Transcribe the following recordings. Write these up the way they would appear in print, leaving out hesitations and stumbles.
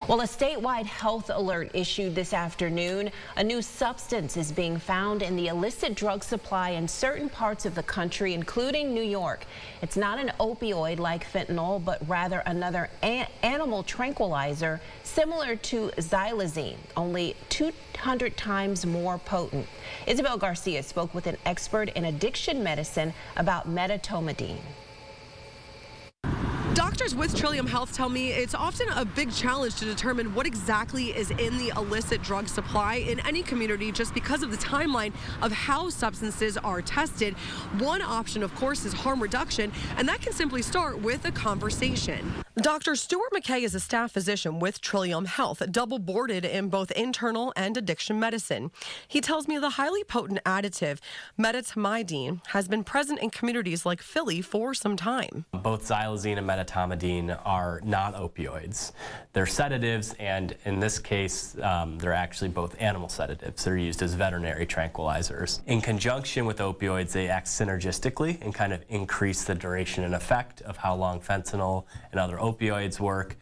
Well, a statewide health alert issued this afternoon. A new substance is being found in the illicit drug supply in certain parts of the country, including New York. It's not an opioid like fentanyl, but rather another animal tranquilizer similar to xylazine, only 200 times more potent. Isabel Garcia spoke with an expert in addiction medicine about medetomidine. Doctors with Trillium Health tell me it's often a big challenge to determine what exactly is in the illicit drug supply in any community just because of the timeline of how substances are tested. One option, of course, is harm reduction, and that can simply start with a conversation. Dr. Stuart McKay is a staff physician with Trillium Health, double boarded in both internal and addiction medicine. He tells me the highly potent additive medetomidine has been present in communities like Philly for some time. Both xylazine and medetomidine are not opioids. They're sedatives, and in this case, they're actually both animal sedatives. They're used as veterinary tranquilizers. In conjunction with opioids, they act synergistically and kind of increase the duration and effect of how long fentanyl and other opioids work,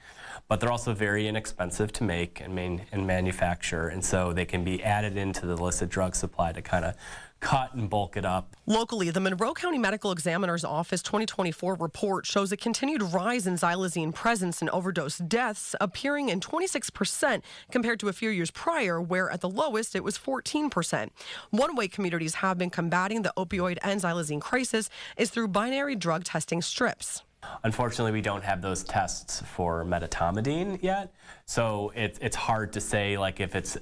but they're also very inexpensive to make and manufacture, and so they can be added into the illicit drug supply to kind of cut and bulk it up. Locally, the Monroe County Medical Examiner's Office 2024 report shows a continued rise in xylazine presence and overdose deaths, appearing in 26% compared to a few years prior, where at the lowest it was 14%. One way communities have been combating the opioid and xylazine crisis is through binary drug testing strips. Unfortunately, we don't have those tests for medetomidine yet, so it's hard to say like if it's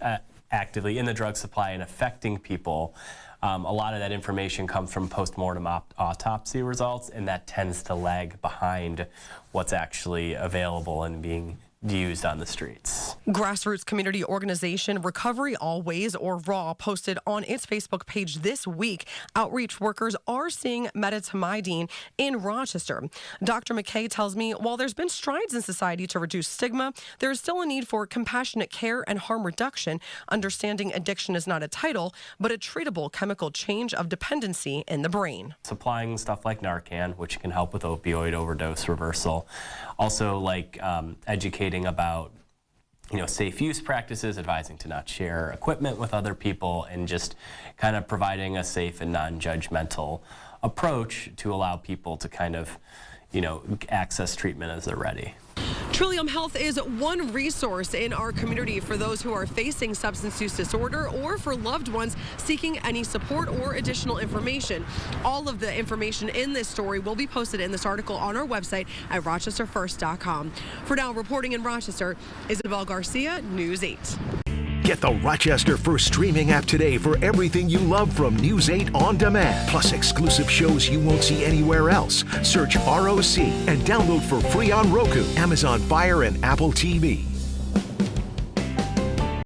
actively in the drug supply and affecting people. A lot of that information comes from post-mortem autopsy results, and that tends to lag behind what's actually available and being used on the streets. Grassroots community organization Recovery Always, or WROC, posted on its Facebook page this week, outreach workers are seeing medetomidine in Rochester. Dr. McKay tells me while there's been strides in society to reduce stigma, there is still a need for compassionate care and harm reduction, understanding addiction is not a title, but a treatable chemical change of dependency in the brain. Supplying stuff like Narcan, which can help with opioid overdose reversal. Also like educating about safe use practices, advising to not share equipment with other people, and just kind of providing a safe and non-judgmental approach to allow people to kind of access treatment as they're ready. Trillium Health is one resource in our community for those who are facing substance use disorder or for loved ones seeking any support or additional information. All of the information in this story will be posted in this article on our website at rochesterfirst.com. For now, reporting in Rochester, Isabel Garcia, News 8. Get the Rochester First streaming app today for everything you love from News 8 on demand. Plus exclusive shows you won't see anywhere else. Search ROC and download for free on Roku, Amazon Fire, and Apple TV.